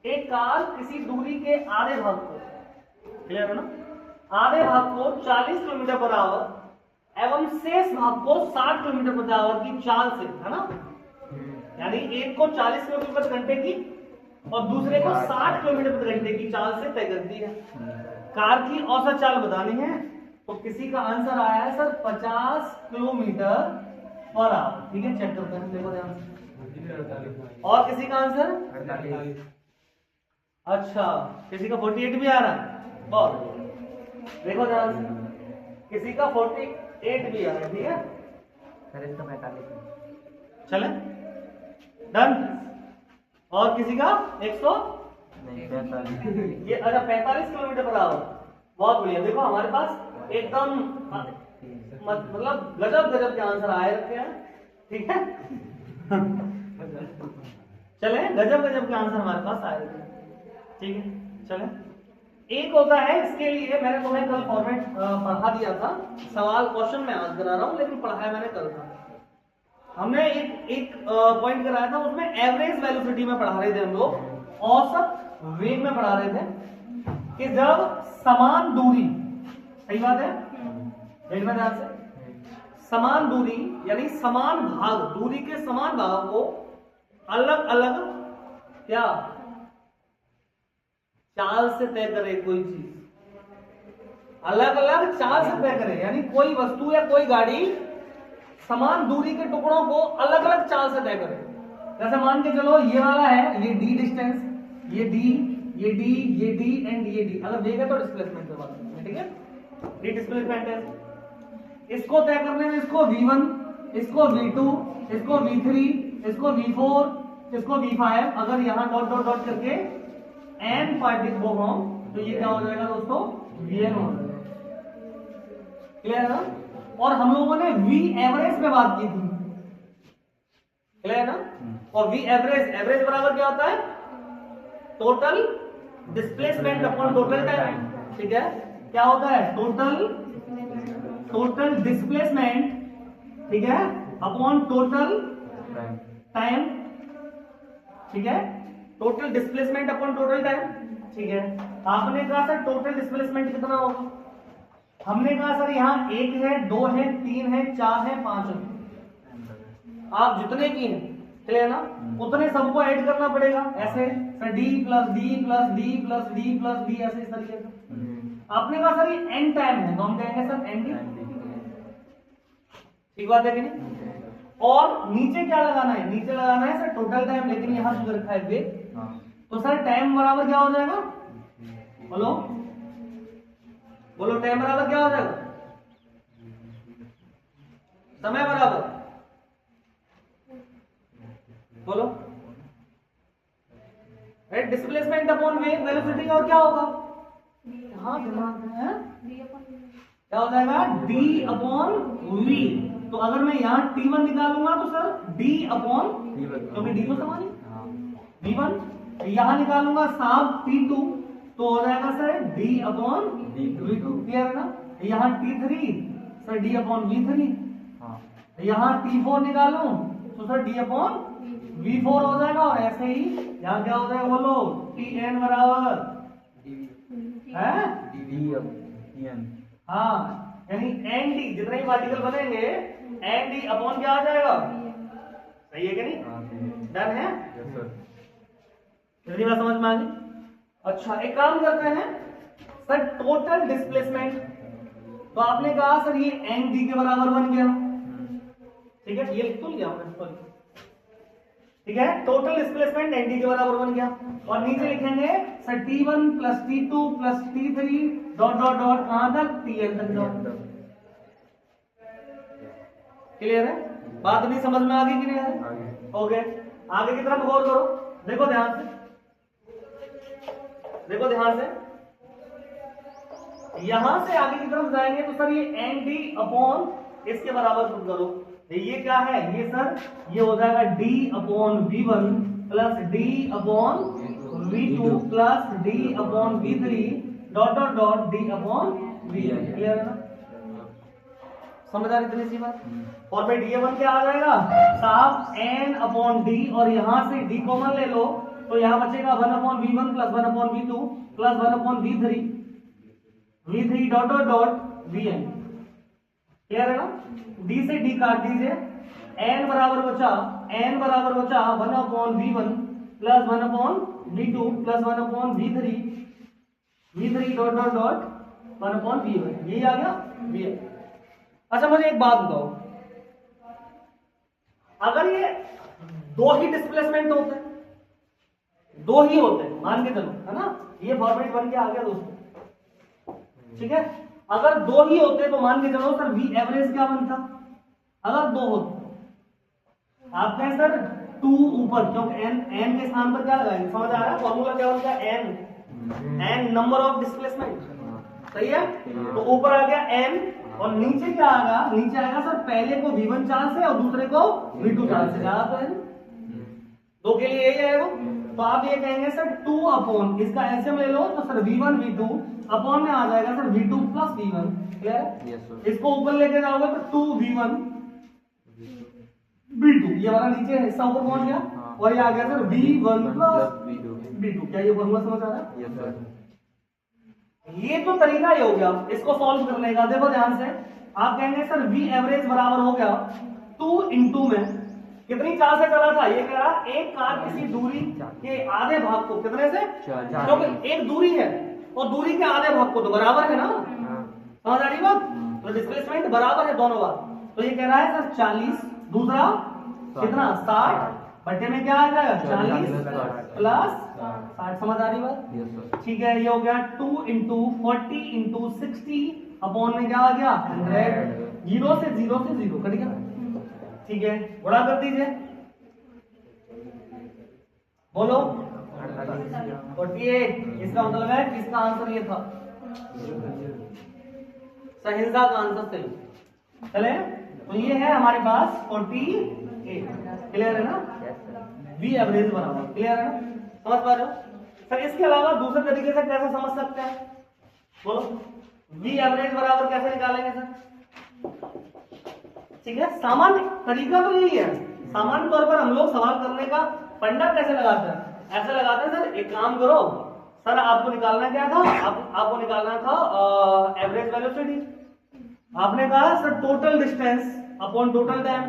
एक कार किसी दूरी के आधे भाग को, क्लियर है ना, आधे भाग को 40 किलोमीटर पर आवर एवं शेष भाग को 60 किलोमीटर पर आवर की चाल से, है ना, यानी एक को 40 किलोमीटर प्रति घंटे की और दूसरे को 60 किलोमीटर प्रति घंटे की चाल से तय करती है। कार की औसत चाल बतानी है, तो किसी का आंसर आया है सर 50 किलोमीटर पर आवर। ठीक है, चेक करते हैं, देखो ध्यान से। और किसी का आंसर 48। अच्छा, किसी का 48 भी आ रहा है, बहुत देखो ध्यान से, किसी का 48 भी आ रहा है। ठीक है, सर इसका 45 चले डन। और किसी का 100 नहीं 45। ये, अच्छा 45 किलोमीटर पर आवर, बहुत बढ़िया। देखो हमारे पास एकदम मतलब गजब गजब के आंसर आए रखे हैं। ठीक है चले, गजब गजब के आंसर हमारे पास आए रखे हैं। ठीक है, चले। एक होता है, इसके लिए मैंने तुम्हें कल फॉर्मेट पढ़ा दिया था, सवाल क्वेश्चन में आज करा रहा हूं, लेकिन पढ़ाया मैंने कल था। हमने एक पॉइंट कराया था, उसमें एवरेज वेलोसिटी में पढ़ा रहे थे हम लोग, औसत वेग में पढ़ा रहे थे कि जब समान दूरी, सही बात है, देखना ध्यान से, समान दूरी यानी समान भाग, दूरी के समान भाग को अलग अलग क्या चाल से तय करे, कोई चीज अलग अलग चाल से तय करे, यानी कोई वस्तु या कोई गाड़ी समान दूरी के टुकड़ों को अलग अलग चाल से तय करे। जैसे मान के चलो ये वाला है, ये डी डिस्टेंस, ये डी, ये डी, ये डी एंड ये डी, अगर देगा तो डिस्प्लेसमेंट के बात में, ठीक है, डी डिस्प्लेसमेंट है। इसको तय करने में इसको v1, इसको v2, इसको v3, इसको v4, इसको v5, अगर यहां डॉट डॉट डॉट करके n पार्टिकल को हम, तो ये क्या हो जाएगा दोस्तों, vn हो जाएगा। क्लियर है ना? और हम लोगों ने v एवरेज पे बात की थी, क्लियर है ना? और v एवरेज, एवरेज बराबर क्या होता है, total displacement upon total time. ठीक है, क्या होता है, टोटल डिस्प्लेसमेंट, ठीक है, अपॉन टोटल टाइम। ठीक है, total displacement upon total time. ठीक है, आपने कहा सर टोटल डिस्प्लेसमेंट कितना होगा, हमने कहा सर यहाँ 1 है, 2 है, 3 है, 4 है, 5 है, आप जितने की हैं, क्लियर ना, उतने सबको ऐड करना पड़ेगा, ऐसे sir D plus D plus D plus D plus D, ऐसे इस तरीके से। आपने कहा सर ये एन टाइम है, तो हम कहेंगे सर एन डी। ठीक बात है कि नहीं? और नीचे क्या लगाना है, नीचे लगाना है सर टोटल टाइम, लेकिन यहां जो रखा है वेग, तो सर टाइम बराबर क्या हो जाएगा, बोलो बोलो, टाइम बराबर क्या हो जाएगा, समय बराबर, बोलो, डिस्प्लेसमेंट अपॉन वेग वेलोसिटी, और क्या होगा, हाँ दिमाग है, क्या हो जाएगा, d अपॉन v। तो अगर मैं यहाँ t1 निकालूंगा तो सर d अपॉन, क्योंकि d तो समान है, v1, यहाँ निकालूंगा साफ t2, तो हो जाएगा sir d upon v2। Clear है ना? यहाँ t3 sir d upon v3, यहाँ t4 निकालूं तो सर d अपॉन v4 हो जाएगा, और ऐसे ही यहाँ क्या हो जाएगा, बोलो, tn बराबर है, हाँ, यानी एन डी, जितने ही पार्टिकल बनेंगे एन डी अपॉन क्या आ जाएगा, सही है कि नहीं, डन है, इतनी बात समझ में आ गई। अच्छा, एक काम करते हैं सर, टोटल डिस्प्लेसमेंट, तो आपने कहा सर ये एन डी के बराबर बन गया, ठीक है, ये लिख तो लिया हमने, सॉरी, ठीक है, टोटल डिस्प्लेसमेंट एन डी के बराबर बन गया, और नीचे लिखेंगे sir t1 plus t2 plus t3 dot dot dot, कहां तक, tn तक जाओ। क्लियर है? बात नहीं समझ में आ गई कि नहीं आ गई? ओके, आगे की तरफ गौर करो, देखो ध्यान से, देखो ध्यान से, यहां से आगे की तरफ जाएंगे तो सर ये एन डी अपॉन इसके बराबर खुद करो, ये क्या है, ये सर ये हो जाएगा d upon v1 plus d upon v2 plus d upon v3 dot dot dot d upon vn। Clear है ना? समझ आ रही इतनी सी बात? और भाई d1 क्या आ जाएगा, साफ n अपॉन d, और यहां से d कॉमन ले लो तो यहाँ बचेगा 1/v1 plus 1/v2 plus 1/v3 v3 dot dot dot vn। Clear है ना? d से d काट दीजिए, n बराबर बचा 1/v1 plus 1/v2 plus 1/v3 v3 dot dot dot 1/v1। यही आ गया vn। अच्छा मुझे एक बात बताओ, अगर ये दो ही डिस्प्लेसमेंट होते, दो ही होते, मान के चलो, है ना, ये फॉर्मेट बन के आ गया दोस्तों, ठीक है। अगर दो ही होते तो मान के चलो सर वी एवरेज क्या बनता? अगर दो होते आप कहें सर 2 ऊपर, क्योंकि n के स्थान पर क्या लगाएंगे, समझ आ रहा है? फॉर्मूला क्या होता है? n नंबर ऑफ डिस्प्लेसमेंट, सही है। तो ऊपर आ गया n और नीचे क्या आएगा? नीचे आएगा सर पहले को v1 चार्ज से और दूसरे को v2 चार्ज से, ज्यादा तो है दो के लिए यही आएगा। तो आप ये कहेंगे सर 2 अपॉन, इसका एलसीएम ले लो तो सर v1 v2 अपॉन में आ जाएगा sir v2 plus v1। Clear है? इसको ऊपर लेके जाओगे तो 2v1 v2, ये वाला नीचे हिस्सा ऊपर पहुंच गया और ये आ गया सर v1 प्लस v2। क्या ये फॉर्मूला समझ आ रहा है? ये तो तरीका ही हो गया इसको सॉल्व करने का। देखो ध्यान से, आप कहेंगे सर v एवरेज बराबर हो गया 2 इंटू में कितनी चाल से चला था? ये कह रहा एक कार किसी दूरी के आधे भाग को, कितने से? क्योंकि एक दूरी है और दूरी के आधे भाग को तो बराबर है ना, समझ आ रही बात? तो डिस्प्लेसमेंट बराबर है दोनों बार। तो ये कह रहा है सर 40, दूसरा कितना 60 बटे में क्या आ जाएगा 40 प्लस 60, समझ आ रही बात? ठीक है, ये हो गया 2 इंटू 40 इंटू 60 अपॉन में क्या आ गया 100, 0 से 0 कट गया। ठीक है, गुणा कर दीजिए, बोलो 48। इसका मतलब है किसका आंसर ये था? सहिंसा का आंसर सही। चले, तो ये है हमारे पास 48। क्लियर है ना? वी एवरेज बराबर, क्लियर है ना? समझ पा रहे हो सर? इसके अलावा दूसरे तरीके से कैसे समझ सकते हैं, बोलो? वी एवरेज बराबर कैसे निकालेंगे सर? ठीक है, सामान्य तरीका तो यही है। सामान्य तौर पर हम लोग सवाल करने का फंडा कैसे लगाते हैं? ऐसे लगाते हैं सर, एक काम करो सर, आपको निकालना क्या था? आपको निकालना था एवरेज वेलोसिटी। आपने कहा sir total distance upon total time.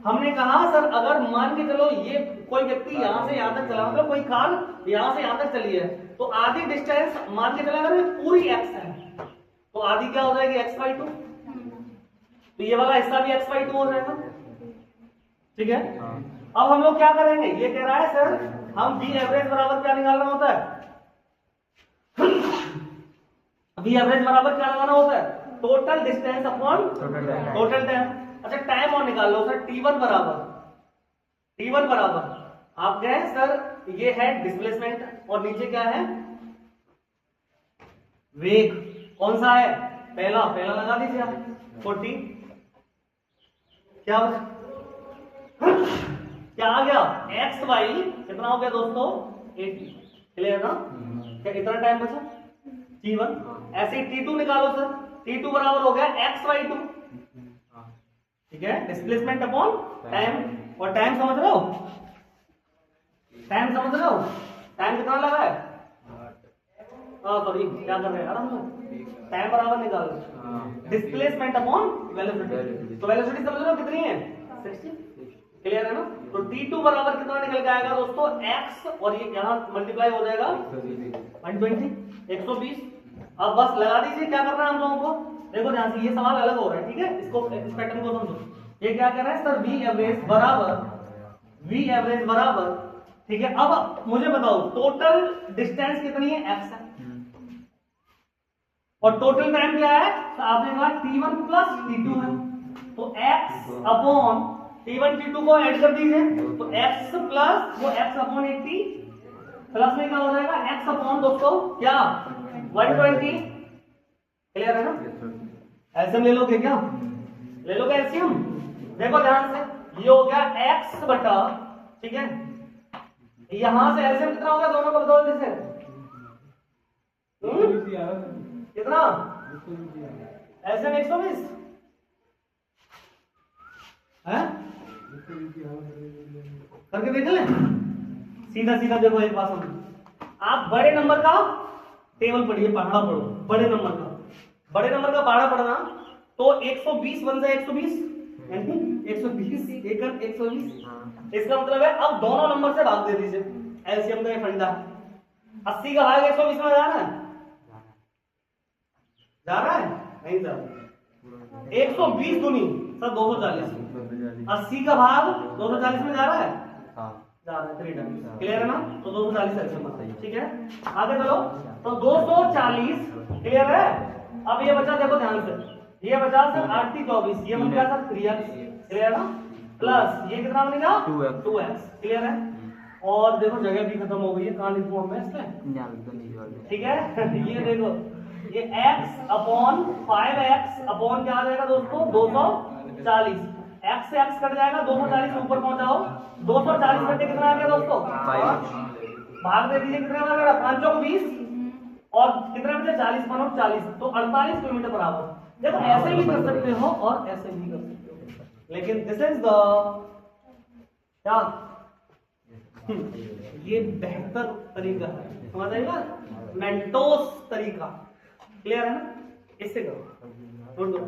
हमने कहा सर अगर मान के चलो ये कोई व्यक्ति यहां से यहां तक चला, मतलब कोई कार यहां से यहां तक चली है, तो आधी डिस्टेंस मान के चला अगर पूरी x है तो आधी क्या हो जाएगी x/2। तो ये वाला हिस्सा भी x/2 हो जाएगा। ठीक है, अब हम लोग क्या करेंगे? ये कह रहा है सर हम v एवरेज बराबर क्या निकालना होता है? v एवरेज बराबर क्या लगाना होता है? Total distance upon total time. अच्छा, टाइम और निकाल लो सर, t1 बराबर आप कहें सर ये है डिस्प्लेसमेंट और नीचे क्या है? वेग। कौन सा है? पहला लगा दीजिए आप 40। क्या आ गया? एक्स वाई कितना हो गया दोस्तों? 80। क्लियर ना? क्या इतना टाइम बचा? t1। ऐसे ही t2 निकालो सर, t2 बराबर हो गया x/2। ठीक है, डिस्प्लेसमेंट अपॉन टाइम। और टाइम समझ रहे हो? टाइम कितना लगा है? सॉरी, क्या कर रहे हैं यार हम लोग? टाइम बराबर निकाल रहे, डिस्प्लेसमेंट अपॉन वेलोसिटी। तो वेलोसिटी समझ रहे हो कितनी है? 60। क्लियर है ना? तो t2 बराबर कितना निकल के आएगा दोस्तों? x और ये यहाँ मल्टीप्लाई हो जाएगा 120। अब बस लगा दीजिए, क्या करना है हम लोगों को? देखो ध्यान से, ये सवाल अलग हो रहा है, ठीक है? इसको इस पैटर्न को समझो। ये क्या कह रहा है सर? वी एवरेज बराबर, ठीक है। अब मुझे बताओ टोटल डिस्टेंस कितनी है? x है और टोटल टाइम क्या है? तो आपने कहा t1 प्लस t2 है, तो x अपॉन t1 t2 को ऐड कर दीजिए, तो x प्लस वो x अपॉन 80 प्लस में क्या हो जाएगा? x अपॉन दोस्तों क्या 120। क्लियर है ना? एलसीएम ले लोगे क्या? ले लोगे एलसीएम? देखो ध्यान से, ये हो गया x बटा, ठीक है, यहां से एलसीएम कितना हो गया दोनों को बताओ जैसे? कितना? एलसीएम 120 है? करके देख ले, सीधा सीधा देखो एक बात समझो, आप बड़े नंबर का टेबल पढ़िए, पहाड़ा पढ़ो, बड़े नंबर का पहाड़ा पढ़ना, तो 120 बन जाए 120, यानी 120 एकड़ 120। हाँ। इसका मतलब है अब दोनों नंबर से भाग दे दीजिए, एलसीएम का ये फंडा है। 80 का भाग 120 में जा रहा है, नहीं जा रहा। 120 दूनी सर 240, 80 का भाग 240 में जा रहा है, हाँ। जा रहा है, 3 टाइम्स, क्लियर है ना? तो 240 एलसीएम बनता है, ठीक है। आगे चलो, तो 240 क्लियर है। अब ये बचा, देखो ध्यान से, ये बचा सर 8 3 24, ये बन गया सर 3x, क्लियर है ना? प्लस ये कितना बनेगा 2x, क्लियर है। और देखो जगह भी खत्म हो गई है, कहाँ लिखूं अब मैं इसमें, ठीक है। ये देखो, ये x अपॉन 5x अपॉन क्या आ जाएगा दोस्तों 240, x से x कट जाएगा, 240 ऊपर पहुंचाओ, 240 में कितना आ गया दोस्तों, भाग दे दीजिए, कितना आ गया 5 चौक 20, और कितने बचे 40 बनो 40, तो 48 किलोमीटर बराबर। देखो ऐसे भी कर सकते हो और ऐसे भी कर सकते हो, लेकिन दिस इज द क्या, ये बेहतर तरीका है, समझ आएगा, मेंटोस तरीका, क्लियर है ना? इससे करो, नोट दो।